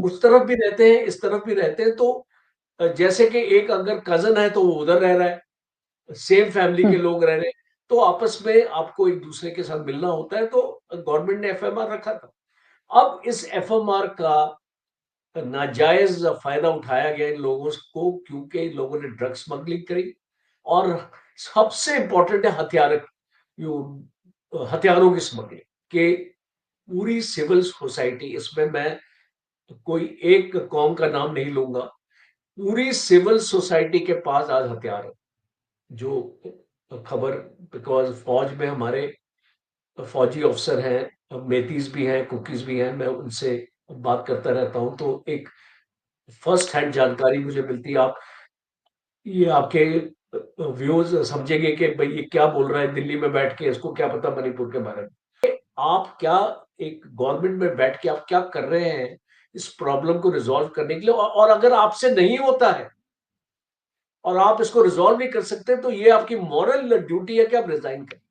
उस तरफ भी रहते हैं, इस तरफ भी रहते हैं, तो जैसे कि एक अगर कज़न है तो वो उधर रह रहा है, सेम फैमिली हुँ। के लोग रह रहे हैं, तो आपस में आपको एक-दूसरे के साथ मिलना होता है, तो गवर्नमेंट ने एफएमआर रखा था। अब इस एफएमआर का नाजायज़ फ़ायदा उठाया गया इन लोगों को, क्योंकि इन लोगों ने ड्रग स्मगलिंग करी और सबसे इम्पोर्टेंट है हथियारों की स्मगलिंग, कि पूरी सिविल सोसाइटी, इसमें मैं कोई एक कौम का नाम नहीं लूँगा, पूरी सिविल सोसाइटी के पास आज हथियार है। जो खबर, बिकॉज़ फ़ौज में हमारे फ़ौजी अफ़सर हैं, मेथीज़ भी हैं, कुकीज़ भी हैं, मैं उनसे बात करता रहता हूँ, तो एक फ़र्स्ट हैंड जानकारी मुझे मिलती है। आप ये आपके व्यूअर्स समझेंगे कि भई ये क्या बोल रहा है दिल्ली में बैठ के, इसको क्या पता मणिपुर के बारे में। आप क्या एक गवर्नमेंट में बैठ के आप क्या कर रहे हैं इस प्रॉब्लम को रिज़ॉल्व करने के लिए, और अगर आपसे नहीं होता है और आप इसको रिज़ॉल्व नहीं कर सकते, तो ये आपकी मॉरल ड्यूटी है कि आप रिज़ाइन करें।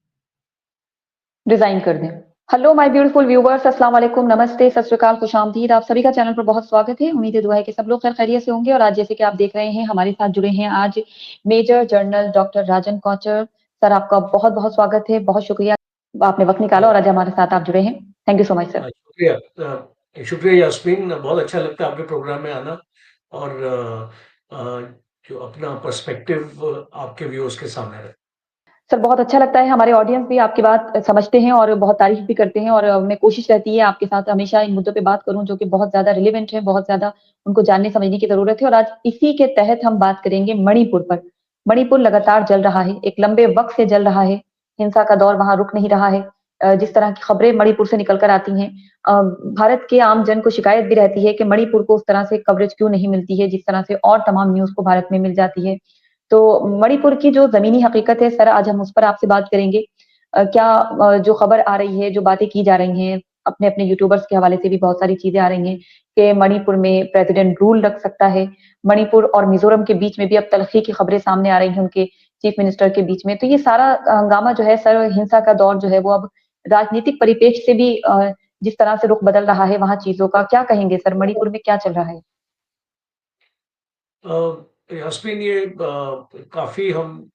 डिज़ाइन कर दें। हेलो माय ब्यूटीफुल व्यूअर्स, अस्सलाम वालेकुम, नमस्ते, सत श्री अकाल, खुशामदीद। आप सभी का चैनल पर बहुत स्वागत है। उम्मीद है दुआ है कि सब लोग खैर खैरियत से होंगे। और आज जैसे कि आप देख रहे हैं, हमारे साथ जुड़े हैं आज मेजर जनरल डॉक्टर राजन कोचर। सर, आपका बहुत-बहुत स्वागत है। बहुत शुक्रिया, आपने वक़्त निकाला और आज हमारे साथ आप जुड़े हैं। Thank you so much sir. शुक्रिया, शुक्रिया यास्मीन, बहुत अच्छा लगता है आपके प्रोग्राम में आना और जो अपना पर्सपेक्टिव आपके व्यूअर्स के सामने रहे। सर, बहुत अच्छा लगता है, हमारे ऑडियंस भी आपकी बात समझते हैं और बहुत तारीफ़ भी करते हैं। और मैं कोशिश रहती है आपके साथ हमेशा इन मुद्दों पे बात करूँ जो कि बहुत ज़्यादा रिलेवेंट है, बहुत ज़्यादा उनको जानने समझने की ज़रूरत है। और आज इसी के तहत हम बात करेंगे मणिपुर पर। मणिपुर लगातार जल रहा है, एक लंबे वक़्त से जल रहा है, हिंसा का दौर वहाँ रुक नहीं रहा है। जिस तरह की खबरें मणिपुर से निकल कर आती हैं, भारत के आम जन को शिकायत भी रहती है कि मणिपुर को उस तरह से कवरेज क्यों नहीं मिलती है, जिस तरह से और तमाम न्यूज़ को भारत में मिल जाती है। तो मणिपुर की जो ज़मीनी हकीकत है सर, आज हम उस पर आपसे बात करेंगे। क्या जो खबर आ रही है, जो बातें की जा रही हैं, अपने-अपने यूट्यूबर्स के हवाले से भी बहुत सारी चीज़ें आ रही हैं कि मणिपुर में प्रेज़िडेंट रूल रख सकता है। मणिपुर और मिज़ोरम के बीच में भी अब तल्ख़ी की खबरें सामने आ रही हैं उनके चीफ़ मिनिस्टर के बीच में। तो ये सारा हंगामा जो है सर, हिंसा का दौर जो है वो अब राजनीतिक परिप्रेक्ष्य से भी जिस तरह से रुख बदल रहा है वहाँ चीज़ों का, क्या कहेंगे सर, मणिपुर में क्या चल रहा है? यास्मीन, ये काफ़ी हम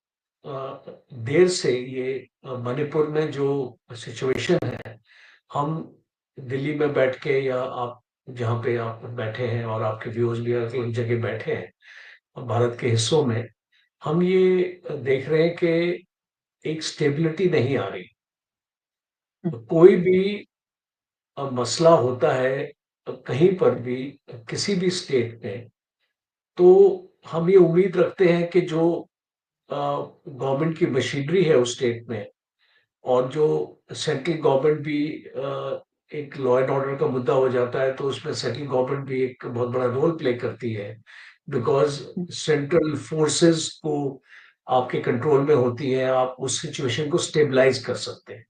देर से ये मणिपुर में जो सिचुएशन है, हम दिल्ली में बैठ के या आप जहाँ पे आप बैठे हैं और आपके व्यूअर्स भी अलग जगह बैठे हैं भारत के हिस्सों में, हम ये देख रहे हैं कि एक स्टेबिलिटी नहीं आ रही। हुँ, कोई भी मसला होता है कहीं पर भी, किसी भी स्टेट में, तो हम ये उम्मीद रखते हैं कि जो गवर्नमेंट की मशीनरी है उस स्टेट में, और जो सेंट्रल गवर्नमेंट भी एक लॉ एंड ऑर्डर का मुद्दा हो जाता है, तो उसमें सेंट्रल गवर्नमेंट भी एक बहुत बड़ा रोल प्ले करती है, बिकॉज़ हुँ, सेंट्रल फोर्सेस को आपके कंट्रोल में होती है, आप उस सिचुएशन को स्टेबलाइज़ कर सकते हैं।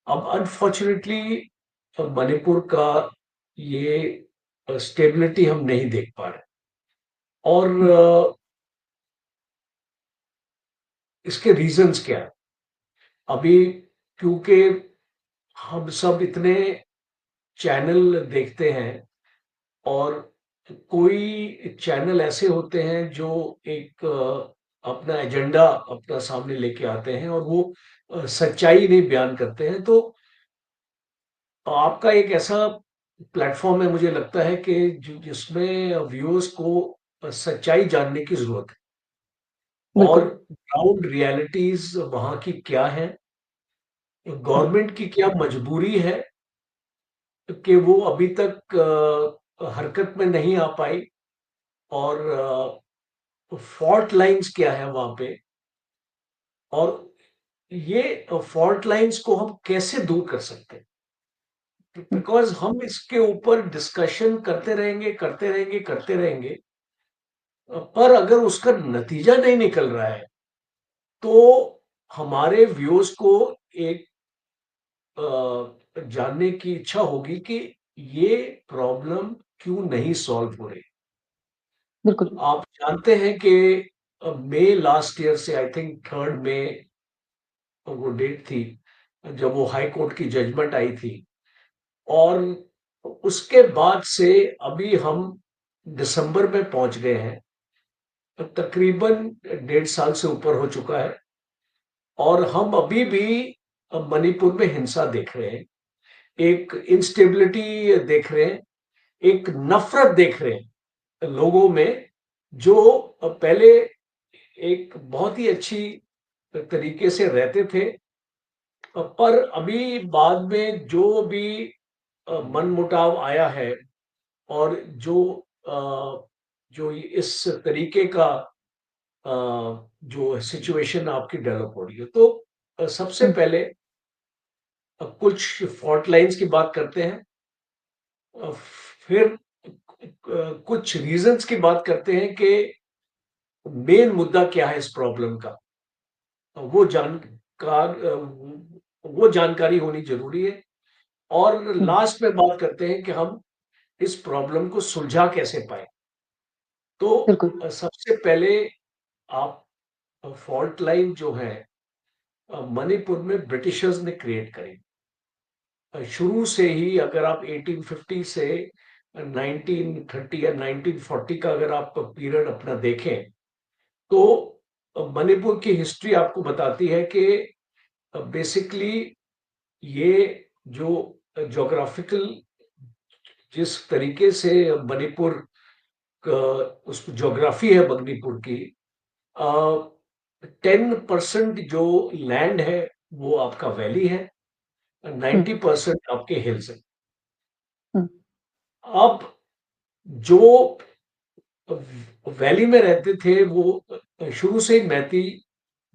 अब अनफॉर्च्युनेटली मणिपुर का ये स्टेबिलिटी हम नहीं देख पा रहे, और हुँ, इसके रीज़न्स क्या हैं? अभी क्योंकि हम सब इतने चैनल देखते हैं, और कोई चैनल ऐसे होते हैं जो एक अपना एजेंडा अपना सामने लेके आते हैं, और वो सच्चाई नहीं बयान करते हैं, तो आपका एक ऐसा प्लेटफॉर्म है, मुझे लगता है कि जिसमें व्यूअर्स को सच्चाई जानने की जरूरत है, और बिल्कुल, ग्राउंड रियलिटीज वहां की क्या है, हुँ, गवर्नमेंट की क्या मजबूरी है कि वो अभी तक हरकत में नहीं आ पाई, और फॉल्ट लाइंस क्या है वहां पे, और ये फॉल्ट लाइंस को हम कैसे दूर कर सकते हैं, हुँ, बिकॉज हम इसके ऊपर डिस्कशन करते रहेंगे, करते रहेंगे, करते रहेंगे, पर अगर उसका नतीजा नहीं निकल रहा है, तो हमारे व्यूज को एक जानने की इच्छा होगी कि ये प्रॉब्लम क्यों नहीं सॉल्व हो रही। बिल्कुल, आप जानते हैं कि मई लास्ट ईयर से, आई थिंक 3 मई वो डेट थी जब वो हाई कोर्ट की जजमेंट आई थी, और उसके बाद से अभी हम दिसंबर में पहुंच गए हैं, तो तकरीबन 1.5 साल से ऊपर हो चुका है, और हम अभी भी मणिपुर में हिंसा देख रहे हैं, एक इंस्टेबिलिटी देख रहे हैं, एक नफरत देख रहे हैं लोगों में, जो पहले एक बहुत ही अच्छी तरीके से रहते थे, पर अभी बाद में जो भी मनमुटाव आया है, और जो जो इस तरीके का अ, जो सिचुएशन आपकी डेवलप हो रही है, तो सबसे हुँ, पहले कुछ फॉल्ट लाइंस की बात करते हैं, फिर कुछ रीजंस की बात करते हैं कि मेन मुद्दा क्या है इस प्रॉब्लम का, वो वो जानकारी होनी जरूरी है, और हुँ, लास्ट में बात करते हैं कि हम इस प्रॉब्लम को सुलझा कैसे पाए। तो बिल्कुल। सबसे पहले आप फॉल्ट लाइन जो है मणिपुर में ब्रिटिशर्स ने क्रिएट करी। शुरू से ही अगर आप 1850 से 1930 या 1940 का अगर आप पीरियड अपना देखें, तो मणिपुर की हिस्ट्री आपको बताती है कि बेसिकली ये जो ज्योग्राफिकल, जिस तरीके से मणिपुर उस ज्योग्राफी है मणिपुर की, 10% जो लैंड है वो आपका वैली है, हुँ, 90% आपके हिल्स है। हुँ, अब जो वैली में रहते थे वो शुरू से ही मैती,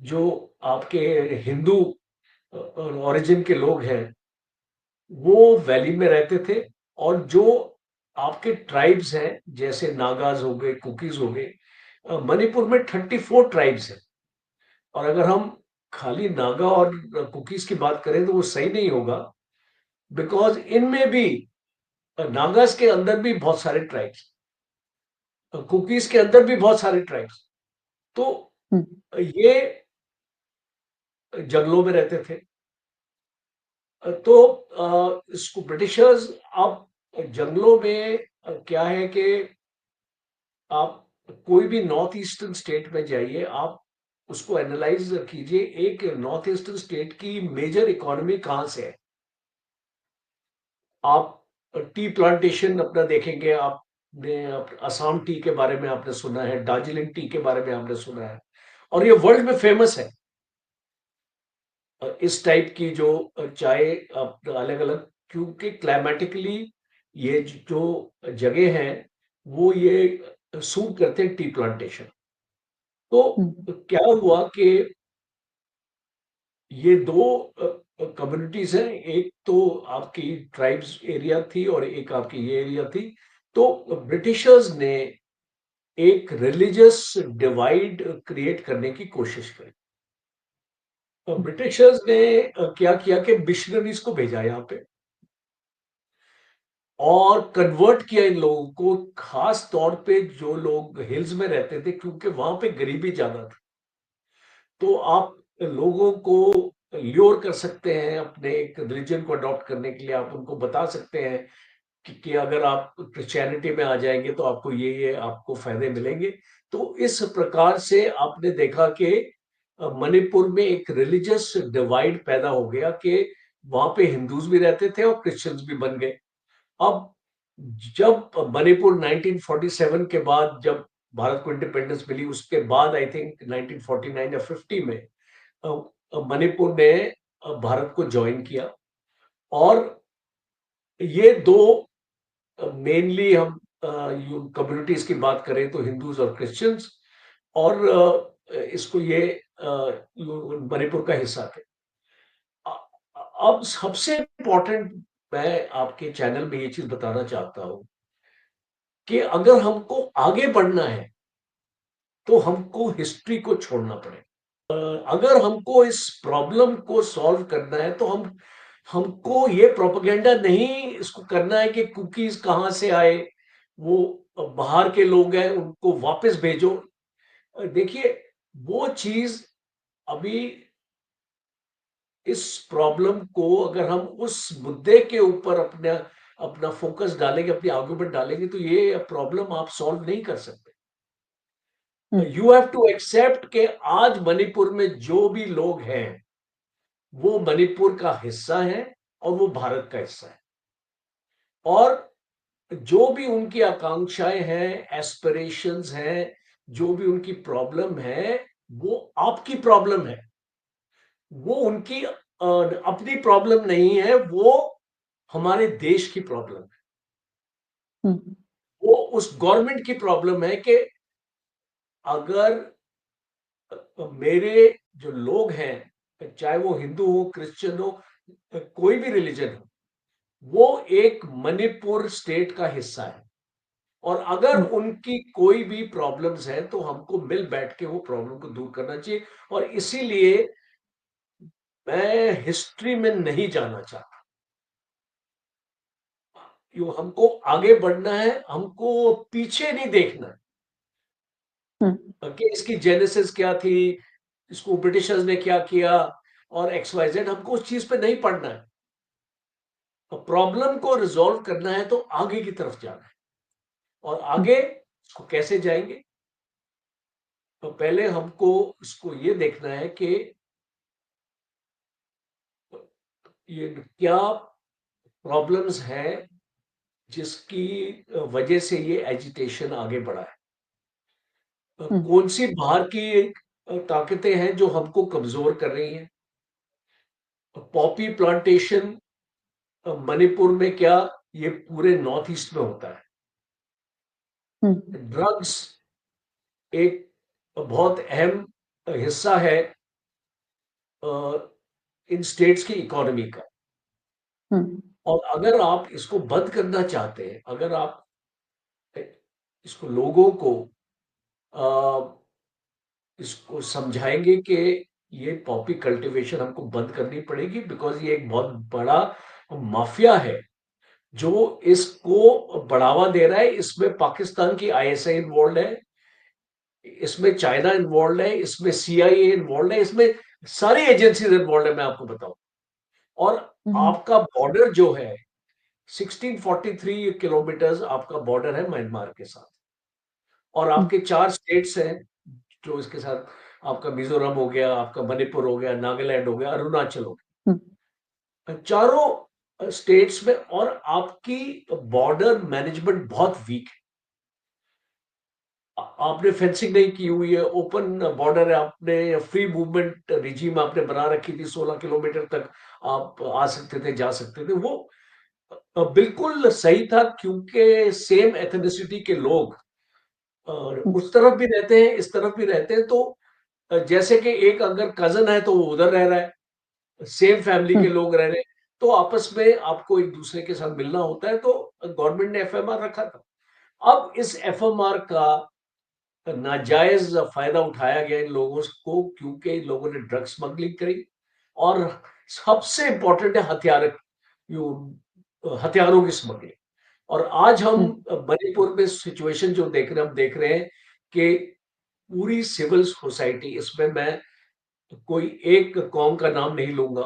जो आपके हिंदू ओरिजिन के लोग हैं, वो वैली में रहते थे। और जो आपके ट्राइब्स हैं, जैसे नागाज हो गए, कुकीज हो गए, मणिपुर में 34 ट्राइब्स हैं। और अगर हम खाली नागा और कुकीज की बात करें तो वो सही नहीं होगा, बिकॉज इनमें भी नागाज के अंदर भी बहुत सारे ट्राइब्स, कुकीज के अंदर भी बहुत सारे ट्राइब्स। तो हुँ, ये जंगलों में रहते थे। तो इसको ब्रिटिशर्स, अब जंगलों में क्या है कि आप कोई भी नॉर्थ ईस्टर्न स्टेट में जाइए, आप उसको एनालाइज कीजिए, एक नॉर्थ ईस्टर्न स्टेट की मेजर इकोनॉमी कहाँ से है। आप टी प्लांटेशन अपना देखेंगे, आपने असम टी के बारे में आपने सुना है, दार्जिलिंग टी के बारे में आपने सुना है, और ये वर्ल्ड में फेमस है। इस टाइप की जो चाय अलग अलग, क्योंकि क्लाइमेटिकली ये जो जगह है वो ये सूट करते हैं टी प्लांटेशन। तो हुँ, क्या हुआ कि ये दो कम्युनिटीज हैं, एक तो आपकी ट्राइब्स एरिया थी और एक आपकी ये एरिया थी। तो ब्रिटिशर्स ने एक रिलीजियस डिवाइड क्रिएट करने की कोशिश करी। हुँ, ब्रिटिशर्स ने क्या किया कि मिशनरीज को भेजा यहाँ पे, और कन्वर्ट किया इन लोगों को, खास तौर पे जो लोग हिल्स में रहते थे, क्योंकि वहां पे गरीबी ज्यादा थी। तो आप लोगों को ल्योर कर सकते हैं अपने एक रिलीजन को अडॉप्ट करने के लिए, आप उनको बता सकते हैं कि अगर आप क्रिश्चियनिटी में आ जाएंगे तो आपको ये आपको फायदे मिलेंगे। तो इस प्रकार से आपने देखा कि मणिपुर में एक रिलीजियस डिवाइड पैदा हो गया, कि वहां पे हिंदूज भी रहते थे और क्रिश्चियंस भी बन गए। अब जब मणिपुर 1947 के बाद, जब भारत को इंडिपेंडेंस मिली, उसके बाद आई थिंक 1949 या 50 में मणिपुर ने भारत को ज्वाइन किया। और ये दो मेनली हम कम्युनिटीज की बात करें तो हिंदूज और क्रिश्चियंस, और इसको ये मणिपुर का हिस्सा थे। अब सबसे इंपॉर्टेंट, मैं आपके चैनल में ये चीज बताना चाहता हूं कि अगर हमको आगे बढ़ना है तो हमको हिस्ट्री को छोड़ना पड़ेगा। अगर हमको इस प्रॉब्लम को सॉल्व करना है तो हमको ये प्रोपेगेंडा नहीं इसको करना है कि कुकीज कहाँ से आए, वो बाहर के लोग हैं उनको वापस भेजो। देखिए, वो चीज अभी, इस प्रॉब्लम को अगर हम उस मुद्दे के ऊपर अपने अपना फोकस डालेंगे, अपनी आर्गुमेंट डालेंगे, तो ये प्रॉब्लम आप सॉल्व नहीं कर सकते। हुँ, यू हैव टू एक्सेप्ट कि आज मणिपुर में जो भी लोग हैं, वो मणिपुर का हिस्सा है और वो भारत का हिस्सा है। और जो भी उनकी आकांक्षाएं हैं, एस्पिरेशंस हैं, जो भी उनकी प्रॉब्लम है, वो आपकी प्रॉब्लम है। वो उनकी अपनी प्रॉब्लम नहीं है, वो हमारे देश की प्रॉब्लम है। हुँ, वो उस गवर्नमेंट की प्रॉब्लम है कि अगर मेरे जो लोग हैं, चाहे वो हिंदू हो, क्रिश्चियन हो, कोई भी रिलीजन हो, वो एक मणिपुर स्टेट का हिस्सा है। और अगर हुँ, उनकी कोई भी प्रॉब्लम्स है तो हमको मिल बैठ के वो प्रॉब्लम को दूर करना चाहिए। और इसीलिए मैं हिस्ट्री में नहीं जाना चाहता। यो हमको आगे बढ़ना है, हमको पीछे नहीं देखना है हुँ, कि इसकी जेनेसिस क्या थी, इसको ब्रिटिशर्स ने क्या किया और एक्स वाई जेड। हमको उस चीज पे नहीं पढ़ना है। तो प्रॉब्लम को रिजॉल्व करना है तो आगे की तरफ जाना है। और हुँ, आगे इसको कैसे जाएंगे? तो पहले हमको इसको ये देखना है कि ये क्या प्रॉब्लम्स है जिसकी वजह से ये एजिटेशन आगे बढ़ा है। हुँ, कौन सी बाहर की ताकतें हैं जो हमको कमजोर कर रही हैं? पॉपी प्लांटेशन मणिपुर में क्या ये पूरे नॉर्थ ईस्ट में होता है? हुँ, ड्रग्स एक बहुत अहम हिस्सा है इन स्टेट्स की इकोनॉमी का। हुँ, और अगर आप इसको बंद करना चाहते हैं, अगर आप इसको लोगों को अ, इसको समझाएंगे कि ये पॉपी कल्टीवेशन हमको बंद करनी पड़ेगी, बिकॉज ये एक बहुत बड़ा माफिया है जो इसको बढ़ावा दे रहा है। इसमें पाकिस्तान की आईएसआई इन्वॉल्व है, इसमें चाइना इन्वॉल्व है, इसमें सीआईए इन्वॉल्व है, इसमें सारी एजेंसीज इन्वॉल्व है, मैं आपको बताऊं। और हुँ, आपका बॉर्डर जो है 1643 किलोमीटर्स आपका बॉर्डर है म्यांमार के साथ। और हुँ, आपके 4 स्टेट्स हैं जो इसके साथ, आपका मिजोरम हो गया, आपका मणिपुर हो गया, नागालैंड हो गया, अरुणाचल हो हुँ, गया। चारों स्टेट्स में। और आपकी बॉर्डर मैनेजमेंट बहुत वीक है। आपने फेंसिंग नहीं की हुई है, ओपन बॉर्डर है, आपने फ्री मूवमेंट रिजीम आपने बना रखी थी, 16 किलोमीटर तक आप आ सकते थे, जा सकते थे। वो बिल्कुल सही था, क्योंकि सेम एथनिसिटी के लोग और हुँ, उस तरफ भी रहते हैं, इस तरफ भी रहते हैं। तो जैसे कि एक अगर कज़न है तो वो उधर रह रहा है, सेम फैमिली हुँ, के लोग रह रहे हैं, तो आपस में आपको एक-दूसरे के साथ मिलना होता है। तो गवर्नमेंट ने एफएमआर रखा था। अब इस एफएमआर का नाजायज़ फ़ायदा उठाया गया इन लोगों को, क्योंकि इन लोगों ने ड्रग स्मगलिंग करी। और सबसे इम्पोर्टेंट है हथियारों की स्मगलिंग। और आज हम हुँ, मणिपुर में सिचुएशन जो देख रहे हैं कि पूरी सिविल सोसाइटी, इसमें मैं कोई एक कौम का नाम नहीं लूंगा,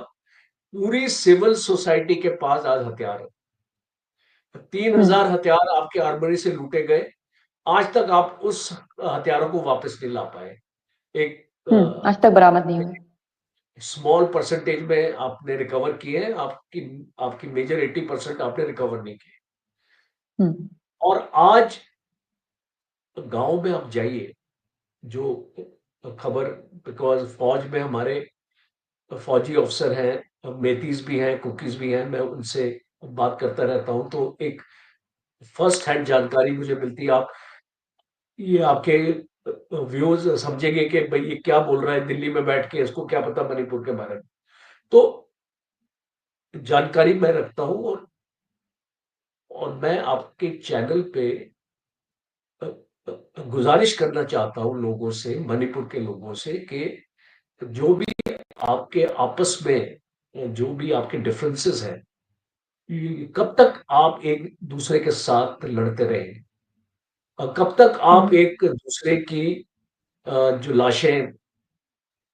पूरी सिविल सोसाइटी के पास आज हथियार है। तीन हुँ, हजार हथियार आपके आर्मरी से लूटे गए। आज तक आप उस हथियारों को वापस नहीं ला पाए। एक हुँ, आज तक बरामद नहीं हुए। स्मॉल परसेंटेज में आपने रिकवर किए हैं, आपकी आपकी मेजर 80% आपने रिकवर नहीं किए। हुँ, और आज गांव में आप जाइए, जो खबर, बिकॉज फौज में हमारे फौजी अफसर हैं, मेथीज भी हैं, कुकीज भी हैं, मैं उनसे बात करता रहता हूं, तो एक फर्स्ट हैंड जानकारी मुझे मिलती है। आप ये आपके व्यूज समझेंगे कि भाई ये क्या बोल रहा है दिल्ली में बैठ के, इसको क्या पता मणिपुर के बारे में। तो जानकारी मैं रखता हूं। और मैं आपके चैनल पे गुजारिश करना चाहता हूं लोगों से, मणिपुर के लोगों से, कि जो भी आपके आपस में जो भी आपके डिफरेंसेस हैं, कब तक आप एक दूसरे के साथ लड़ते रहे? कब तक हुँ, आप एक दूसरे की जो लाशें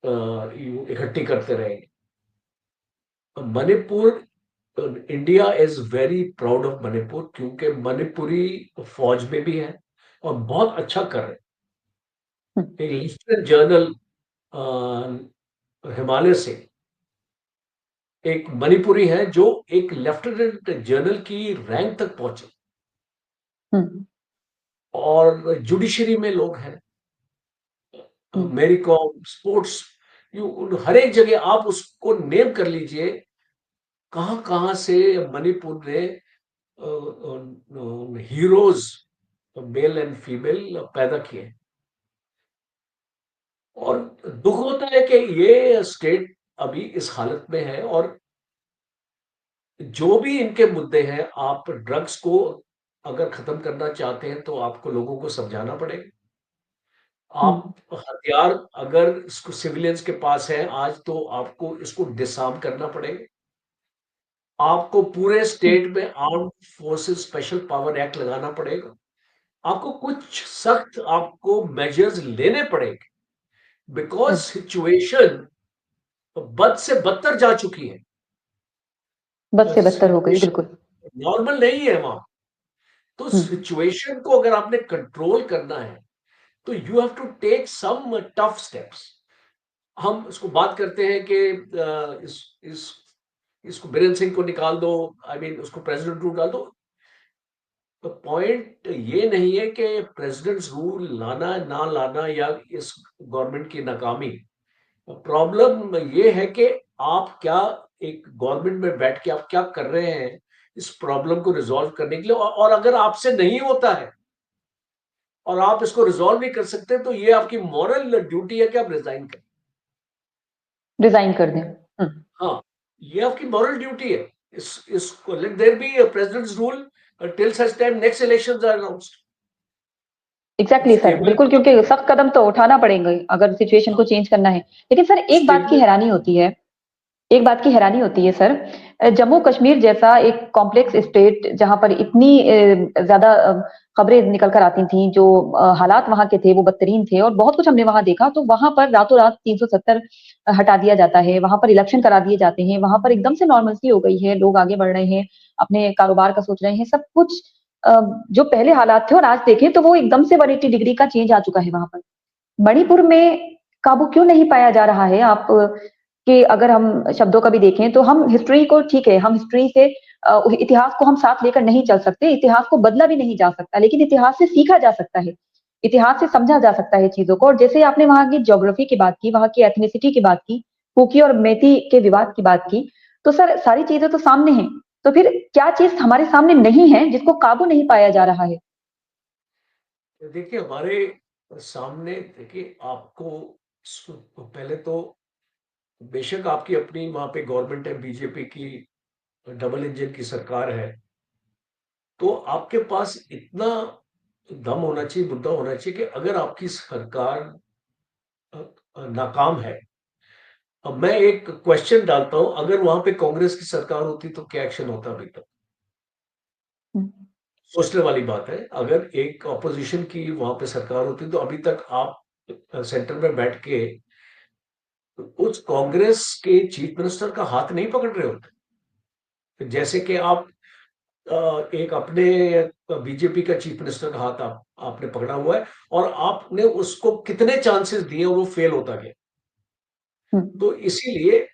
यूं इकट्ठी करते रहे? Manipur India is very proud of Manipur, क्योंकि मणिपुरी फौज में भी है और बहुत अच्छा कर रहे हुँ, हैं। एक लेफ्टिनेंट जनरल हिमालय से एक मणिपुरी है जो एक लेफ्टिनेंट जनरल की रैंक तक पहुंचे, हुँ, और जुडिशरी में लोग हैं, हुँ, मेरी कॉम स्पोर्ट्स, यू हर एक जगह आप उसको नेम कर लीजिए, कहां कहां से मणिपुर ने हीरोज मेल एंड फीमेल पैदा किए। और दुख होता है कि ये स्टेट अभी इस हालत में है, और जो भी इनके मुद्दे हैं, आप ड्रग्स को अगर खत्म करना चाहते हैं तो आपको लोगों को समझाना पड़ेगा। हुँ, आप हथियार अगर इसको सिविलियंस के पास है आज, तो आपको इसको डिसआर्म करना पड़ेगा। आपको पूरे हुँ, स्टेट में armed forces special power act लगाना पड़ेगा। आपको कुछ सख्त आपको मेजर्स लेने पड़ेंगे, बिकॉज हुँ, सिचुएशन बद से बदतर जा चुकी है। बद से बदतर हो गई, बिल्कुल। सिचुएशन नॉर्मल नहीं है वहां। तो हुँ, सिचुएशन को अगर आपने कंट्रोल करना है, तो you have to take some tough steps. हम इसको बात करते हैं कि इस इसको बीरेन सिंह को निकाल दो, आई मीन उसको प्रेसिडेंट रूल डाल दो। तो पॉइंट ये नहीं है कि प्रेसिडेंट्स रूल लाना ना लाना या इस गवर्नमेंट की नाकामी। प्रॉब्लम ये है कि आप क्या, एक गवर्नमेंट में बैठ के आप क्या कर रहे हैं इस प्रॉब्लम को रिजॉल्व करने के लिए, और अगर आपसे नहीं होता है और आप इसको रिजॉल्व नहीं कर सकते, तो ये आपकी मॉरल ड्यूटी है कि आप रिजाइन करें। रिज़ाइन कर दें। हुँ, हाँ, ये आपकी मॉरल ड्यूटी है। इसको let there be a president's rule till such time next elections are announced. Exactly sir, stable बिल्कुल क्योंकि सख्त कदम तो उठाना पड़ेंगे अगर सिचुएशन को चेंज करना है। लेकिन सर एक बात की स्टेबल। हैरानी होती है, एक बात की हैरानी होती है सर, जम्मू कश्मीर जैसा एक कॉम्प्लेक्स स्टेट जहाँ पर इतनी ज़्यादा खबरें निकल कर आती थी, जो हालात वहाँ के थे वो बदतरीन थे और बहुत कुछ हमने वहाँ देखा, तो वहाँ पर रातों-रात 370 हटा दिया जाता है, वहाँ पर इलेक्शन करा दिए जाते हैं, वहाँ पर एकदम से नॉर्मल्सी हो गई है, लोग आगे बढ़ रहे हैं, अपने कारोबार का सोच रहे हैं, सब कुछ अ, जो पहले हालात थे और आज देखें तो वो एकदम से 180 डिग्री का चेंज आ चुका है वहाँ पर। मणिपुर में काबू क्यों नहीं पाया जा रहा है? आप कि अगर हम शब्दों का भी देखें तो हम हिस्ट्री को ठीक है, हम हिस्ट्री से इतिहास को हम साथ लेकर नहीं चल सकते, इतिहास को बदला भी नहीं जा सकता, लेकिन इतिहास से सीखा जा सकता है, इतिहास से समझा जा सकता है चीज़ों को और जैसे आपने वहाँ की ज्योग्राफी की बात की, वहाँ की एथनिसिटी की बात की, कुकी और मेती के विवाद की बात की, तो सर सारी चीज़ें तो सामने हैं, तो फिर क्या चीज़ हमारे सामने नहीं है जिसको काबू नहीं पाया जा रहा है? देखिए हमारे सामने, देखिए आपको पहले तो बेशक आपकी अपनी वहां पे गवर्नमेंट है, बीजेपी की डबल इंजन की सरकार है, तो आपके पास इतना दम होना चाहिए, मुद्दा होना चाहिए कि अगर आपकी सरकार नाकाम है। अब मैं एक क्वेश्चन डालता हूं, अगर वहां पे कांग्रेस की सरकार होती तो क्या एक्शन होता अभी तक? हुँ, सोचने वाली बात है। अगर एक ऑपोजिशन की वहां पे सरकार होती तो अभी तक आप सेंटर में बैठ के उस कांग्रेस के चीफ मिनिस्टर का हाथ नहीं पकड़ रहे होते। जैसे कि आप एक अपने बीजेपी का चीफ मिनिस्टर का हाथ आपने पकड़ा हुआ है, और आपने उसको कितने चांसेस दिए और वो फेल होता गया। हुँ, तो इसीलिए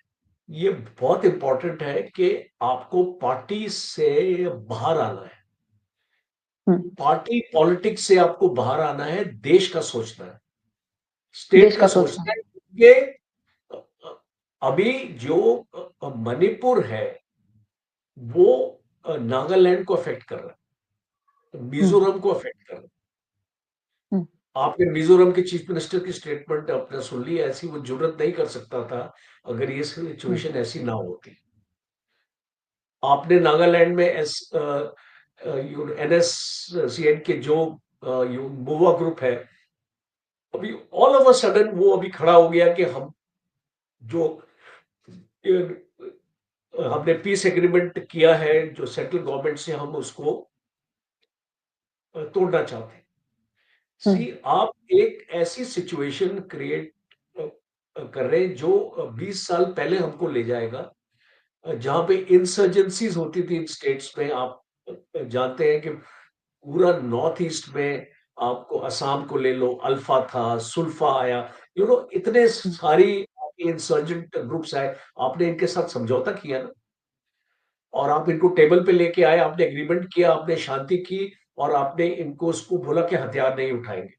ये बहुत इंपॉर्टेंट है कि आपको पार्टी से बाहर आना है। हुँ, पार्टी पॉलिटिक्स से आपको बाहर आना है, देश का सोचना है, स्टेट देश का का सोचना। सोचना है। ये अभी जो मणिपुर है, वो नागालैंड को अफेक्ट कर रहा है, हुँ, मिजोरम को अफेक्ट कर रहा है। हुँ, आपने मिजोरम के चीफ मिनिस्टर की स्टेटमेंट आपने सुन ली, ऐसी वो जुर्रत नहीं कर सकता था अगर ये हुँ, सिचुएशन ऐसी ना होती। आपने नागालैंड में एनएससीएन के जो मूवा ग्रुप है, अभी ऑल ऑफ अ सडन वो अभी खड़ा हो गया कि हम जो हमने पीस एग्रीमेंट किया है जो सेंट्रल गवर्नमेंट से, हम उसको तोड़ना चाहते हैं। हुँ, सी, आप एक ऐसी सिचुएशन क्रिएट कर रहे हैं जो 20 साल पहले हमको ले जाएगा। जहाँ पे इंसर्जेंसीज होती थी इन स्टेट्स में। आप जानते हैं कि पूरा नॉर्थ ईस्ट में आपको असम को ले लो, अल्फा था, सुल्फा आया, इतने हुँ, सारी इंसर्जेंट ग्रुप्स आए। आपने इनके साथ समझौता किया ना, और आप इनको टेबल पे लेके आए, आपने एग्रीमेंट किया, आपने शांति की, और आपने इनको उसको बोला कि हथियार नहीं उठाएंगे।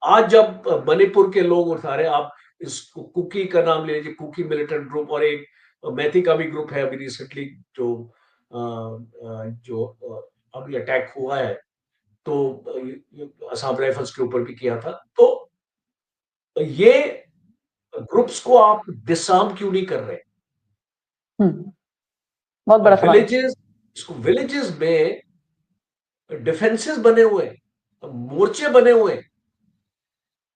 आज जब मणिपुर के लोग उठा रहे, आप इस कुकी का नाम ले लीजिए, कुकी मिलिटेंट ग्रुप, और एक मैथी का भी ग्रुप है अभी रिसेंटली जो अभी अटैक हुआ है, तो असम राइफल्स के ऊपर भी किया था। तो ये ग्रुप्स को आप डिसआर्म क्यों नहीं कर रहे? हुँ, बहुत और बड़ा सवाल है। विलेजेस में डिफेंसेस बने हुए हैं, मोर्चे बने हुए हैं।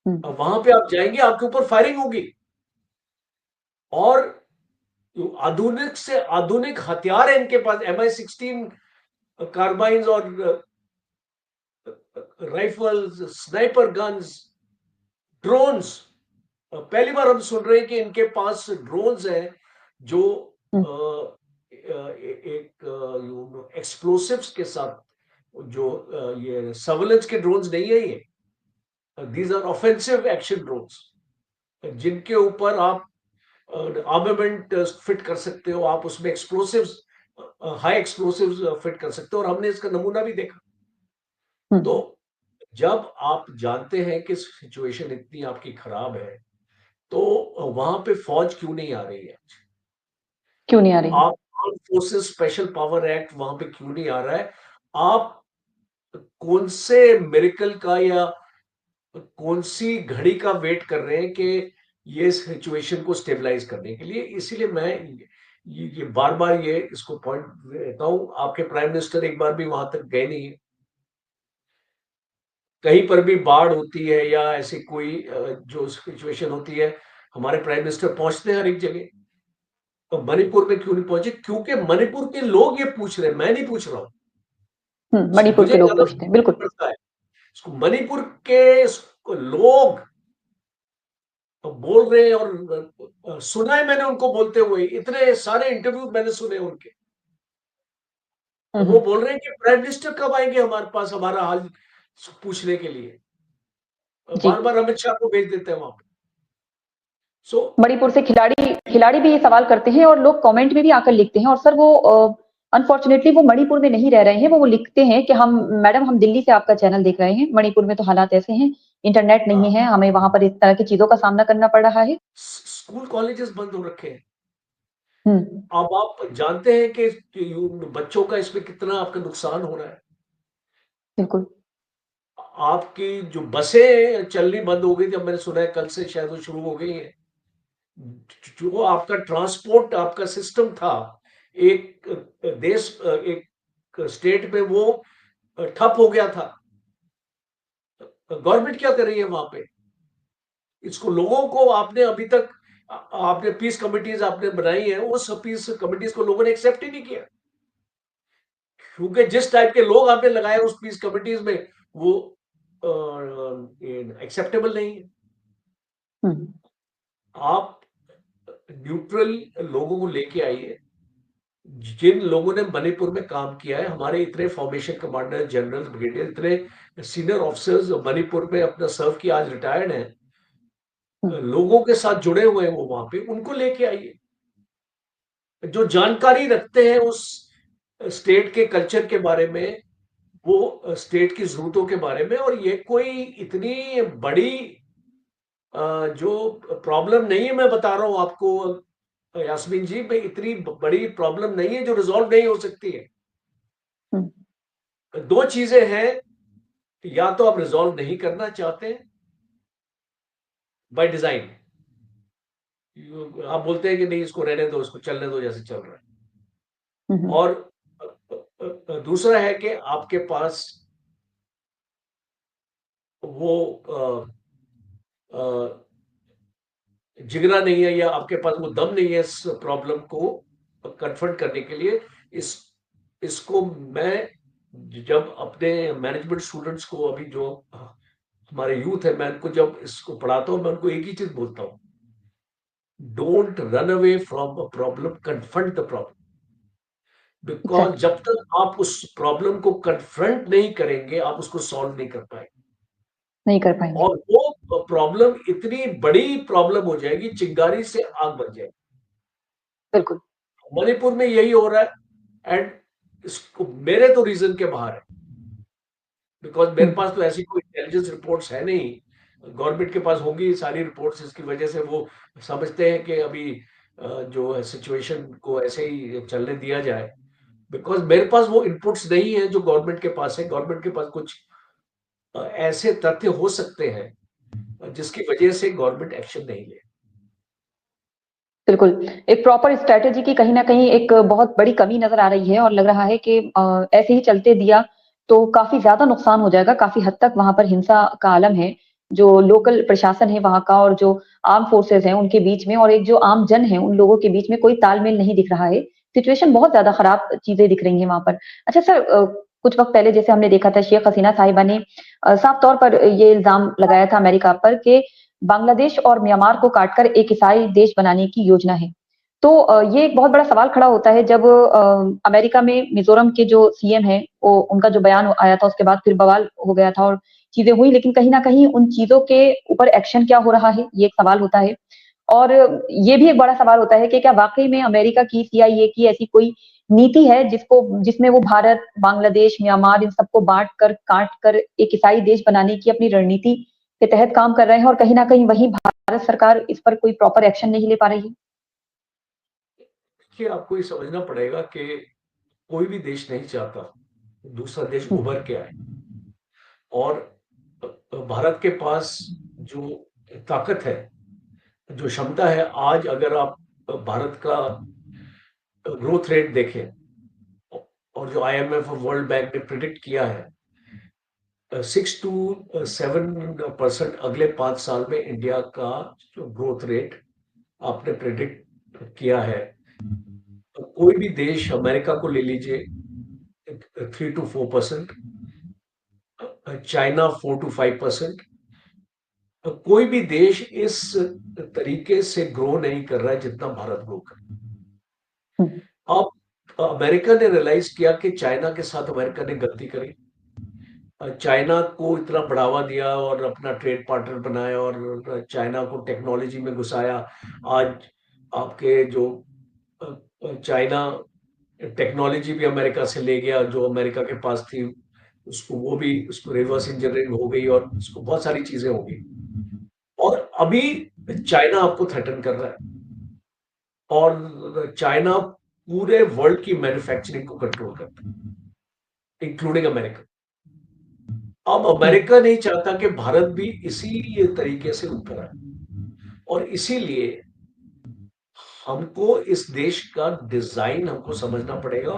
हुँ, वहां पे आप जाएंगे, आपके ऊपर फायरिंग होगी, और आधुनिक से आधुनिक हथियार है इनके पास, MI16 कार्बाइन्स और राइफल्स, स्नाइपर गन्स, ड्रोन्स। पहली बार हम सुन रहे हैं कि इनके पास ड्रोन्स हैं जो हुँ, एक एक्सप्लोसिव्स के साथ, जो ये सर्वेलेंस के ड्रोन्स नहीं है ये, these are offensive action drones, जिनके ऊपर आप आर्मामेंट फिट कर सकते हो, आप उसमें एक्सप्लोसिव्स, हाई एक्सप्लोसिव्स फिट कर सकते हो, और हमने इसका नमूना भी देखा। हुँ, तो जब आप जानते हैं कि सिचुएशन इतनी आपकी खराब है, तो वहां पे फौज क्यों नहीं आ रही है? क्यों नहीं आ रही? आप arm forces special power act वहां पे क्यों नहीं आ रहा है? आप कौन से मिरेकल का या कौन सी घड़ी का वेट कर रहे हैं कि ये सिचुएशन को स्टेबलाइज करने के लिए? इसीलिए मैं ये बार बार ये इसको पॉइंट देता हूं। आपके प्राइम मिनिस्टर एक बार भी वहां तक गए नहीं है। कहीं पर भी बाढ़ होती है या ऐसी कोई जो सिचुएशन होती है, हमारे प्राइम मिनिस्टर पहुंचते हैं हर एक जगह। तो मणिपुर में क्यों नहीं पहुंचे? क्योंकि मणिपुर के लोग ये पूछ रहे हैं, मैं नहीं पूछ रहा हूँ। हुँ, मणिपुर मुझे के लोग ज्यादा पूछते हैं, बिल्कुल। पड़ता है इसको, मणिपुर के लोग बोल रहे हैं, और सुना है मैंने उनको बोलते हुए, इतने सारे इंटरव्यू मैंने सुने उनके। हुँ, वो हुँ, बोल रहे हैं कि प्राइम मिनिस्टर कब आएंगे हमारे पास हमारा हाल पूछने के लिए। जी। बार बार अमित शाह को भेज देते हैं वहां पे। सो मणिपुर से खिलाड़ी खिलाड़ी भी ये सवाल करते हैं और लोग कमेंट में भी आकर लिखते हैं और सर वो अनफॉर्चुनेटली वो मणिपुर में नहीं रह रहे हैं, वो लिखते हैं कि हम मैडम हम दिल्ली से आपका चैनल देख रहे हैं, मणिपुर में तो हालात ऐसे हैं, इंटरनेट नहीं है, हमें वहां पर इस तरह की चीजों का सामना करना पड़ रहा है। स्कूल कॉलेजेस बंद हो रखे हैं। हम्म। अब आप जानते हैं कि बच्चों का इसमें कितना आपका नुकसान हो रहा है। बिल्कुल। आपकी जो बसें चलनी बंद हो गई थी, अब मैंने सुना है कल से शायद वो शुरू हो गई है। जो आपका ट्रांसपोर्ट आपका सिस्टम था, एक देश, एक स्टेट में वो ठप हो गया था। गवर्नमेंट क्या कर रही है वहां पे? इसको लोगों को आपने अभी तक आपने पीस कमिटीज आपने बनाई है, उस पीस कमिटीज को लोगों ने एक्सेप्ट ही नहीं किया, क्योंकि जिस टाइप के लोग आपने लगाए उस पीस कमिटीज में, वो एक्सेप्टेबल नहीं है। हम्म। आप न्यूट्रल लोगों को लेके आइए। जिन लोगों ने मणिपुर में काम किया है, हमारे इतने फॉर्मेशन कमांडर, जनरल, ब्रिगेडियर, इतने सीनियर ऑफिसर्स मणिपुर में अपना सर्व किया, आज रिटायर्ड हैं, हम्म। लोगों के साथ जुड़े हुए हैं वो वहां पे, उनको लेके आइए जो जानकारी रखते हैं उस स्टेट के कल्चर के बारे में, वो स्टेट की जरूरतों के बारे में। और ये कोई इतनी बड़ी जो प्रॉब्लम नहीं है, मैं बता रहा हूं आपको यास्मीन जी, भाई इतनी बड़ी प्रॉब्लम नहीं है जो रिजॉल्व नहीं हो सकती है। हम्म। दो चीजें हैं, या तो आप रिजॉल्व नहीं करना चाहते हैं बाय डिजाइन, आप बोलते हैं कि नहीं इसको रहने दो, इसको चलने दो जैसे चल रहा है, हम्म। और दूसरा है कि आपके पास वो जिगरा नहीं है, या आपके पास वो दम नहीं है इस प्रॉब्लम को कन्फ्रंट करने के लिए। इस इसको मैं जब अपने मैनेजमेंट स्टूडेंट्स को, अभी जो हमारे यूथ है, मैं उनको जब इसको पढ़ाता हूं, मैं उनको एक ही चीज बोलता हूं don't run away from a problem, confront the problem. Because exactly, जब तक आप उस प्रॉब्लम को कन्फ्रंट नहीं करेंगे, आप उसको सॉल्व नहीं कर पाएँगे। नहीं कर पाएँगे। और वो प्रॉब्लम इतनी बड़ी प्रॉब्लम हो जाएगी, चिंगारी से आग बन जाएगी। बिल्कुल। मणिपुर में यही हो रहा है एंड इसको मेरे तो रीज़न के बाहर है, बिकॉज़ हुँ, मेरे पास तो ऐसी कोई इंटेलिजेंस रिपोर्ट्स है नहीं। गवर्नमेंट के पास होंगी सारी रिपोर्ट्स, इसकी वजह से वो समझते हैं कि अभी जो है सिचुएशन को ऐसे ही चलने दिया जाए। बिकॉज़ मेरे पास वो इनपुट्स नहीं है जो गवर्नमेंट के पास है। गवर्नमेंट के पास कुछ ऐसे तथ्य हो सकते हैं जिसकी वजह से गवर्नमेंट एक्शन नहीं ले। बिल्कुल। एक प्रॉपर स्ट्रैटेजी की कहीं न कहीं एक बहुत बड़ी कमी नज़र आ रही है और लग रहा है कि ऐसे ही चलते दिया तो काफ़ी ज़्यादा नुकसान हो जाएगा, काफ़ी हद तक वहाँ पर हिंसा का आलम है। जो लोकल प्रशासन है वहाँ का और जो आर्म्ड फोर्सेज़ हैं उनके बीच में और एक जो आम जन है उन लोगों के बीच में कोई तालमेल नहीं दिख रहा है। सिचुएशन बहुत ज़्यादा खराब चीज़ें दिख रही हैं वहाँ पर। अच्छा सर कुछ वक़्त पहले जैसे हमने देखा था शेख हसीना साहिबा ने साफ तौर पर ये इल्ज़ाम लगाया था अमेरिका पर कि बांग्लादेश और म्यांमार को काटकर एक ईसाई देश बनाने की योजना है। तो ये एक बहुत बड़ा सवाल खड़ा होता है जब अमेरिका में मिज़ोरम के जो सीएम हैं, वो उनका जो बयान आया था उसके बाद फिर बवाल हो गया था और चीज़ें हुई लेकिन कहीं न कहीं उन चीज़ों के ऊपर एक्शन क्या हो रहा है, ये एक सवाल होता है। और ये भी एक बड़ा सवाल होता है कि क्या वाक़ई में अमेरिका की सीआईए की ऐसी कोई नीति है जिसमें वो भारत, बांग्लादेश, म्यांमार इन सबको बाँट कर, काट कर एक ईसाई देश बनाने की अपनी रणनीति के तहत काम कर रहे हैं और कहीं न कहीं वहीं भारत सरकार इस पर कोई प्रॉपर एक्शन नहीं ले पा रही है? देखिए, आपको ये समझना पड़ेगा कि कोई भी देश नहीं चाहता दूसरा देश हुँ, उभर के आए। और भारत के पास जो ताकत है, जो क्षमता है, आज अगर आप भारत का ग्रोथ रेट देखें और जो आईएमएफ और वर्ल्ड बैंक ने प्रिडिक्ट किया है 6 to 7% अगले 5 साल में इंडिया का जो ग्रोथ रेट आपने प्रिडिक्ट किया है, तो कोई भी देश, अमेरिका को ले लीजिए 3 to 4%, चाइना 4 to 5%, कोई भी देश इस तरीके से ग्रो नहीं कर रहा है जितना भारत ग्रो कर। हुँ, अब अमेरिका ने रियलाइज किया कि चाइना के साथ अमेरिका ने गलती करी। चाइना को इतना बढ़ावा दिया और अपना ट्रेड पार्टनर बनाया और चाइना को टेक्नोलॉजी में घुसाया। आज आपके जो चाइना टेक्नोलॉजी भी अमेरिका से ले गया, जो अमेरिका के पास थी, उसको वो भी उसको रिवर्स इंजीनियरिंग हो गई और उसको बहुत सारी चीजें हो गई। और अभी चाइना आपको थ्रेटन कर रहा है और चाइना पूरे वर्ल्ड की मैन्युफैक्चरिंग को कंट्रोल करता है, इंक्लूडिंग अमेरिका। अब हुँ, अमेरिका नहीं चाहता कि भारत भी इसी तरीके से ऊपर आए और इसीलिए हमको इस देश का डिजाइन हमको समझना पड़ेगा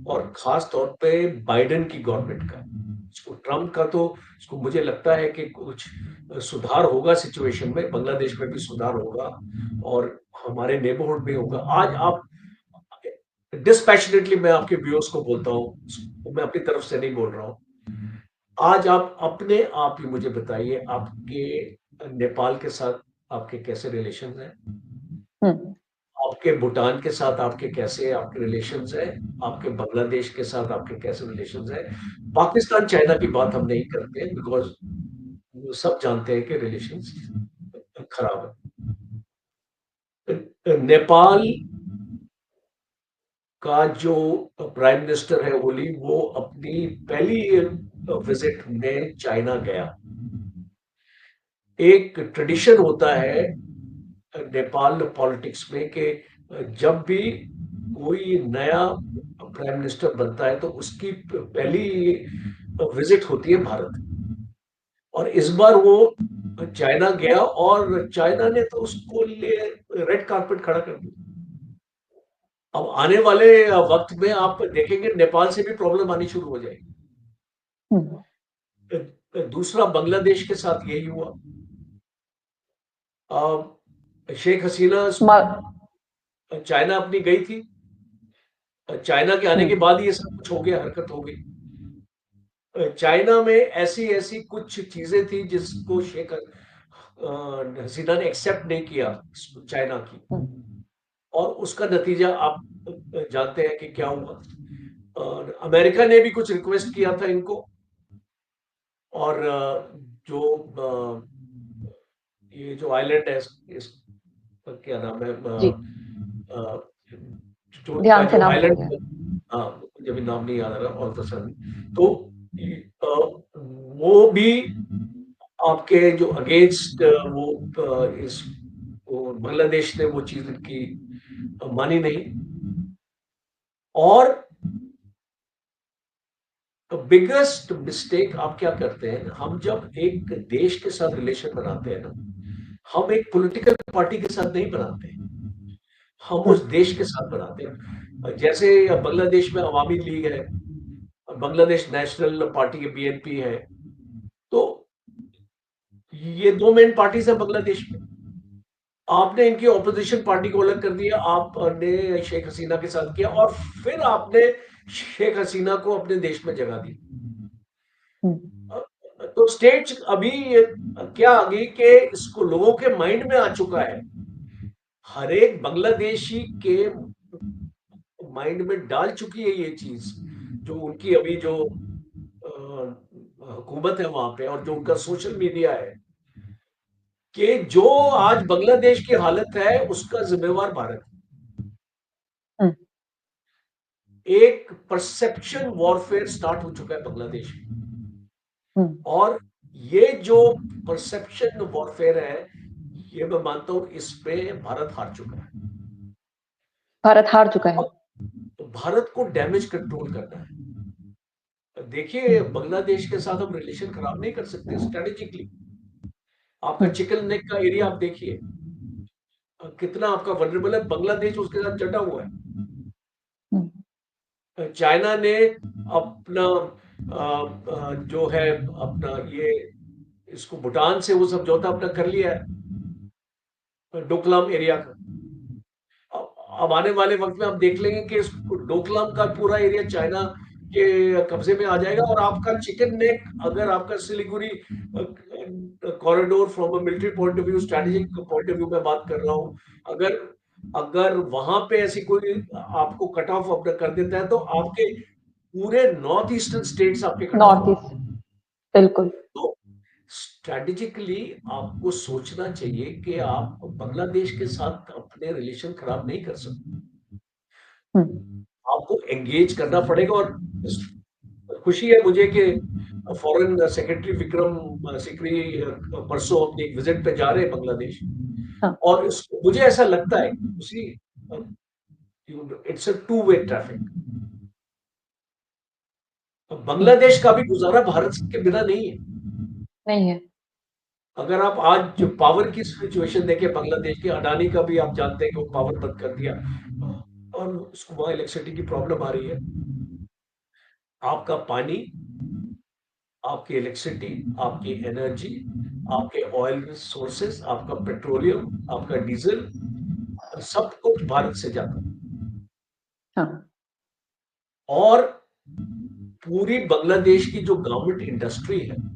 और खास तौर पे बाइडेन की गवर्नमेंट का। इसको ट्रम्प का तो इसको मुझे लगता है कि कुछ सुधार होगा सिचुएशन में, बांग्लादेश में भी सुधार होगा और हमारे नेबरहुड में होगा। आज आप डिस्पैशनेटली मैं आपके व्यूअर्स को बोलता हूँ, मैं अपनी तरफ से नहीं बोल रहा हूँ। आज आप अपने आप ही मुझे बताइए आपके नेपाल के साथ आपके कैसे रिलेशंस हैं? हुँ, आपके भूटान के साथ आपके कैसे आपके रिलेशंस हैं? आपके बांग्लादेश के साथ आपके कैसे रिलेशंस हैं? पाकिस्तान, चाइना की बात हम नहीं करते बिकॉज़ वो सब जानते हैं कि रिलेशंस खराब है। नेपाल का जो प्राइम मिनिस्टर है ओली, वो अपनी पहली विजिट में चाइना गया। एक ट्रेडिशन होता है नेपाल पॉलिटिक्स में कि जब भी कोई नया प्राइम मिनिस्टर बनता है तो उसकी पहली विजिट होती है भारत। और इस बार वो चाइना गया और चाइना ने तो उसको लिए रेड कारपेट खड़ा कर दिया। अब आने वाले वक्त में आप देखेंगे नेपाल से भी प्रॉब्लम आनी शुरू हो जाएगी। हुँ, दूसरा बांग्लादेश के साथ यही हुआ। शेख हसीना मा चाइना अपनी गई थी, चाइना के आने हुँ, के बाद ये सब कुछ हो गया, हरकत हो गई। चाइना में ऐसी-ऐसी कुछ चीजें थी जिसको शेख हसीना ने एक्सेप्ट नहीं किया चाइना की, हम्म, और उसका नतीजा आप जानते हैं कि क्या हुआ। अमेरिका ने भी कुछ रिक्वेस्ट किया था इनको, और जो ये जो आइलैंड है, इस क्या नाम है, जी, अ, जो उनका ध्यान से जो नाम भूल आइलैंड, गया। हाँ, मुझे भी नाम नहीं याद आ रहा ऑल ऑफ अ सडन। तो वो भी आपके जो अगेंस्ट वो इस वो बांग्लादेश ने वो चीज की मानी नहीं। और बिगेस्ट मिस्टेक आप क्या करते हैं, हम जब एक देश के साथ रिलेशन बनाते हैं ना, हम एक पॉलिटिकल पार्टी के साथ नहीं बनाते, हम उस हम्म, देश के साथ बनाते हैं। जैसे बांग्लादेश में अवामी लीग है, बांग्लादेश नेशनल पार्टी के बीएनपी है, तो ये दो मेन पार्टीज है बांग्लादेश में। आपने इनकी ऑपोजिशन पार्टी को अलग कर दिया, आपने शेख हसीना के साथ किया, और फिर आपने शेख हसीना को अपने देश में जगह दी। हम्म, तो स्टेट अभी क्या आ गई कि इसको लोगों के माइंड में आ चुका है, हर एक बांग्लादेशी के माइंड में डाल चुकी है ये चीज, जो उनकी अभी जो हुकूमत है वहां पे, और जो उनका सोशल मीडिया है, कि जो आज बांग्लादेश की हालत है उसका जिम्मेवार भारत हम्म, है। एक परसेप्शन वॉरफेयर स्टार्ट हो चुका है बांग्लादेश में, हम्म, और ये जो परसेप्शन वॉरफेयर है, ये मैं मानता हूं इस पे भारत हार चुका है। भारत हार चुका है। अब तो भारत को डैमेज कंट्रोल करना है। देखिए, हम्म, बांग्लादेश के साथ हम रिलेशन खराब नहीं कर सकते स्ट्रेटेजिकली। आपका हम्म, चिकन नेक का एरिया आप देखिए, कितना आपका वनरेबल है, बांग्लादेश उसके साथ चटा हुआ हम्म, है। चाइना ने अपना जो है अपना ये इसको भूटान से वो समझौता अपना कर लिया है डोकलाम एरिया का। अब आने वाले वक्त में आप देख लेंगे कि इस डोकलाम का पूरा एरिया चाइना के कब्जे में आ जाएगा, और आपका चिकन नेक, अगर आपका Siliguri corridor from a military point of view, strategic point of view में बात कर रहा हूं, अगर अगर वहां पे ऐसी कोई आपको कट ऑफ अपना कर देता है, तो आपके पूरे नॉर्थ ईस्टर्न स्टेट्स आपके कट ऑफ हो नॉर्थ गए। ईस्ट, बिल्कुल। तो स्ट्रेटेजिकली आपको सोचना चाहिए कि आप बांग्लादेश के साथ अपने रिलेशन खराब नहीं कर सकते, हम्म, आपको एंगेज करना पड़ेगा। और खुशी है मुझे कि फॉरेन सेक्रेटरी विक्रम सिकरी परसों अपनी एक विजिट पे जा रहे हैं बांग्लादेश, हाँ, और मुझे ऐसा लगता है उसी it's a two way traffic. Bangladesh का भी हम्म, गुजारा भारत के बिना नहीं है। नहीं है। अगर आप आज जो पावर की सिचुएशन देखें बांग्लादेश की, अडानी का भी आप जानते हैं कि वो पावर बंद कर दिया, और उसको वहां इलेक्ट्रिसिटी की प्रॉब्लम आ रही है। आपका पानी, आपकी इलेक्ट्रिसिटी, आपकी एनर्जी, आपके ऑयल सोर्सेस, आपका पेट्रोलियम, आपका डीजल, सब कुछ भारत से जाता है। हाँ, और पूरी बांग्लादेश की जो गवर्नमेंट इंडस्ट्री है,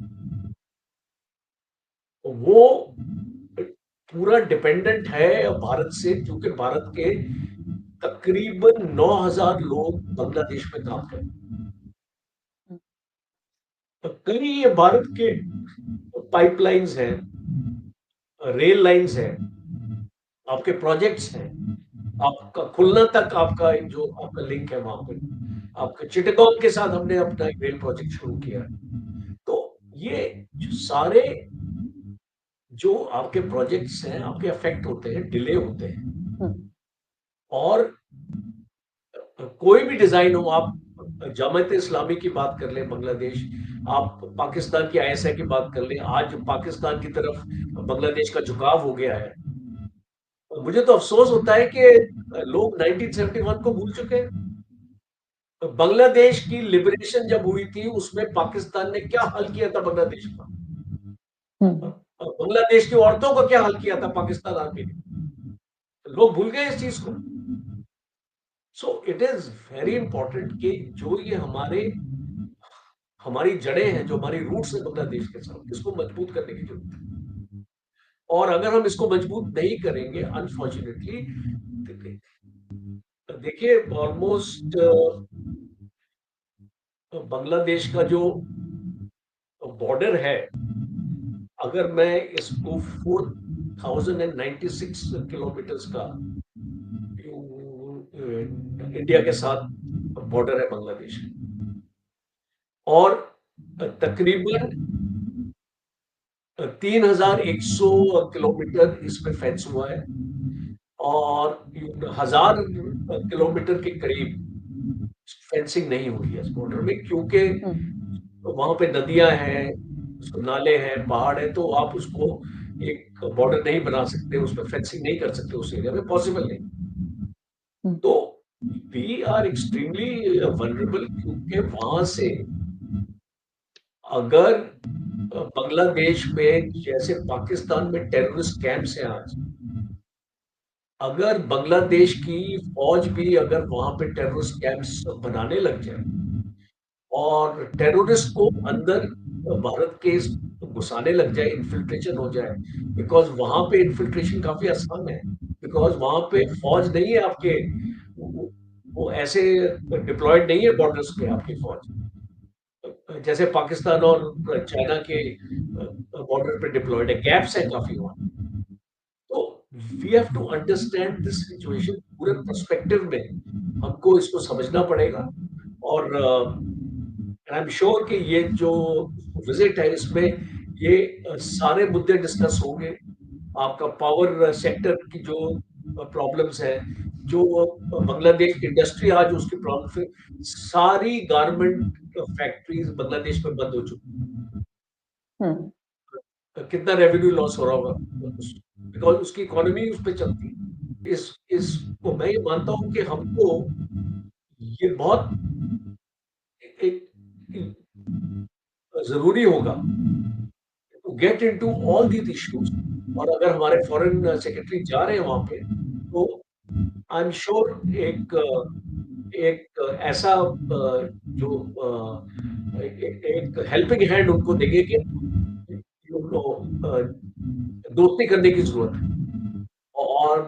वो पूरा डिपेंडेंट है भारत से, क्योंकि भारत के तकरीबन 9,000 लोग बांग्लादेश में काम करते हैं। कई ये भारत के पाइपलाइंस हैं, रेल लाइंस हैं, आपके प्रोजेक्ट्स हैं, आपका खुलना तक आपका एक जो आपका लिंक है वहां पे, आपके चिटगांव के साथ हमने अपना एक रेल प्रोजेक्ट शुरू किया है। तो ये जो सारे जो आपके प्रोजेक्ट्स हैं, आपके अफेक्ट होते हैं, डिले होते हैं। हम्म, और कोई भी डिजाइन हो, आप जमात इस्लामी की बात कर लें बांग्लादेश, आप पाकिस्तान की आईएसआई की बात कर लें, आज पाकिस्तान की तरफ बांग्लादेश का झुकाव हो गया है। मुझे तो अफसोस होता है कि लोग 1971 को भूल चुके हैं। बांग्लादेश की लिबरेशन जब हुई थी, उसमें पाकिस्तान ने क्या हाल किया था बांग्लादेश का, हम्म, बांग्लादेश की औरतों का क्या हाल किया था पाकिस्तान आर्मी ने, लोग भूल गए इस चीज को। So it is very important कि जो ये हमारी जड़ें हैं, जो हमारी रूट्स है बांग्लादेश के साथ, इसको मजबूत करने की जरूरत है। और अगर हम इसको मजबूत नहीं करेंगे, अनफॉर्चुनेटली, देखिए ऑलमोस्ट बांग्लादेश का जो बॉर्डर है, अगर मैं इसको 4096 किलोमीटर्स का इंडिया के साथ बॉर्डर है बांग्लादेश, और तकरीबन 3100 किलोमीटर इसमें फेंस हुआ है, और 1000 किलोमीटर के करीब फेंसिंग नहीं हुई है इस बॉर्डर में, क्योंकि वहां पे नदियां हैं, नाले हैं, पहाड़ है, तो आप उसको एक बॉर्डर नहीं बना सकते, उसमें फेंसिंग नहीं कर सकते, उस एरिया में पॉसिबल नहीं। तो वी आर एक्सट्रीमली वनरेबल, क्योंकि वहां से अगर बांग्लादेश में जैसे पाकिस्तान में टेररिस्ट कैंप्स हैं आज, अगर बांग्लादेश की फौज भी अगर वहां पे टेररिस्ट कैंप्स बनाने लग जाए और टेररिस्ट को अंदर भारत के घुसाने लग जाए, इन्फिल्ट्रेशन हो जाए, बिकॉज वहां पे इन्फिल्ट्रेशन काफी आसान है, बिकॉज वहां पे फौज नहीं है आपके, वो ऐसे डिप्लॉयड नहीं है बॉर्डर्स पे आपकी फौज, जैसे पाकिस्तान और चाइना के बॉर्डर पे डिप्लॉयड है, गैप्स है काफी वहां। तो we have to understand this situation, पूरे पर्सपेक्टिव में हमको इसको समझना पड़ेगा, और आई एम श्योर कि ये जो विजिट है इसमें ये सारे मुद्दे डिस्कस होंगे। आपका पावर सेक्टर की जो प्रॉब्लम्स है, जो बांग्लादेश इंडस्ट्री आज उसकी प्रॉब्लम है, सारी गारमेंट फैक्ट्रीज बांग्लादेश में बंद हो चुकी है। है। कितना रेवेन्यू लॉस हो रहा होगा, बिकॉज उसकी इकोनॉमी उस पर चलती है। इसको मैं ये मानता हूं कि हमको ये बहुत एक जरूरी होगा to get into all these issues, और अगर हमारे फॉरेन सेक्रेटरी जा रहे हैं वहां पे, तो आई एम श्योर एक एक ऐसा जो एक हेल्पिंग हैंड उनको देंगे कि उनको दोस्ती करने की जरूरत है, और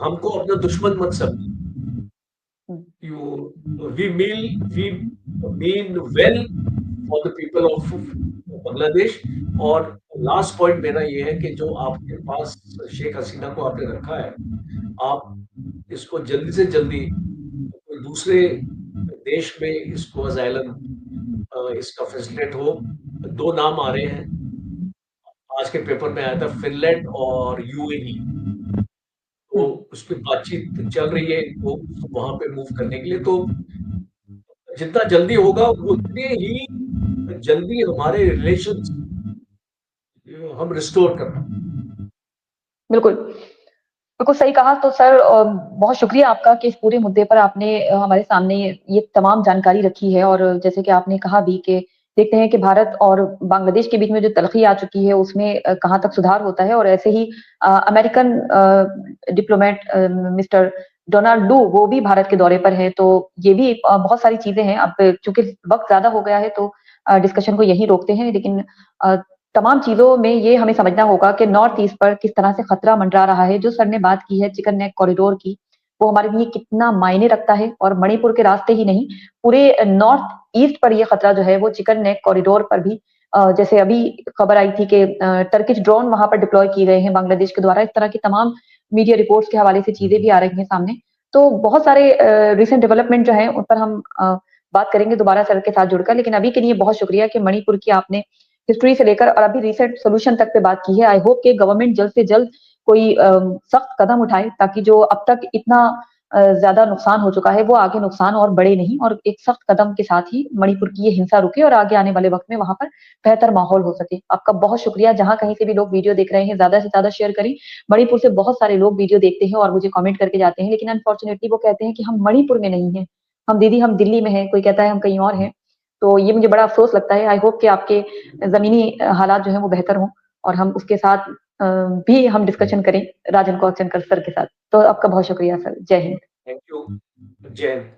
हमको अपना दुश्मन मत समझिए। We mean well for the people of Bangladesh. और लास्ट पॉइंट मेरा ये है कि जो आपके पास शेख हसीना को आपने रखा है, आप इसको जल्दी से जल्दी कोई दूसरे देश में इसको अजाइलम इसका फैसिलिटेट हो। दो नाम आ रहे हैं, आज के पेपर में आया था, फिनलैंड और यूएई, तो उस पर बातचीत चल रही है इनको वहां पे मूव करने के लिए। तो जितना जल्दी होगा उतने ही जल्दी हमारे रिलेशन हम रिस्टोर कर पाए। बिल्कुल, बिल्कुल सही कहा। तो सर बहुत शुक्रिया आपका कि इस पूरे मुद्दे पर आपने हमारे सामने ये तमाम जानकारी रखी है, और जैसे कि आपने कहा भी कि देखते हैं कि भारत और बांग्लादेश के बीच में जो तलखी आ चुकी है उसमें कहाँ तक सुधार होता है। और ऐसे ही American diplomat mister Donald Lu वो भी भारत के दौरे पर है, तो ये भी बहुत सारी चीजें हैं। अब चूंकि वक्त ज्यादा हो गया है तो डिस्कशन को यहीं रोकते हैं, लेकिन तमाम चीजों में ये हमें समझना होगा कि नॉर्थ ईस्ट पर किस तरह से खतरा मंडरा रहा है। जो सर ने बात की है चिकन नेक कॉरिडोर की, वो हमारे लिए कितना मायने रखता है, और मणिपुर के रास्ते ही नहीं पूरे नॉर्थ ईस्ट पर ये खतरा जो है वो चिकन नेक कॉरिडोर पर भी, जैसे अभी खबर आई थी कि टर्किश ड्रोन वहां पर डिप्लॉय किए गए हैं बांग्लादेश के द्वारा। इस तरह की तमाम मीडिया रिपोर्ट्स के हवाले से चीजें भी आ रही हैं सामने। तो बहुत सारे रिसेंट डेवलपमेंट जो है उन पर हम बात करेंगे दोबारा सर के साथ जुड़कर, लेकिन अभी के लिए बहुत शुक्रिया कि मणिपुर की आपने हिस्ट्री से लेकर और अभी रिसेंट सोल्यूशन तक पे बात की है। आई होप कि गवर्नमेंट जल्द से जल्द कोई सख्त कदम उठाए, ताकि जो अब तक इतना ज्यादा नुकसान हो चुका है वो आगे नुकसान और बढ़े नहीं, और एक सख्त कदम के साथ ही मणिपुर की ये हिंसा रुके और आगे आने वाले वक्त में वहां पर बेहतर माहौल हो सके। आपका बहुत शुक्रिया। जहां कहीं से भी लोग वीडियो देख रहे हैं ज्यादा से ज्यादा शेयर करें। मणिपुर से बहुत सारे लोग वीडियो देखते हैं और मुझे कमेंट करके जाते हैं, लेकिन अनफॉर्चुनेटली वो कहते हैं कि हम मणिपुर में नहीं है, हम दीदी हम दिल्ली में है, कोई कहता है हम कहीं और हैं। तो ये मुझे बड़ा अफसोस लगता है। आई होप कि आपके जमीनी हालात जो है वो बेहतर हों, और हम उसके साथ भी हम डिस्कशन करें राजन कौशंकर सर के साथ। तो आपका बहुत शुक्रिया सर। जय हिंद। Thank you. जय हिंद।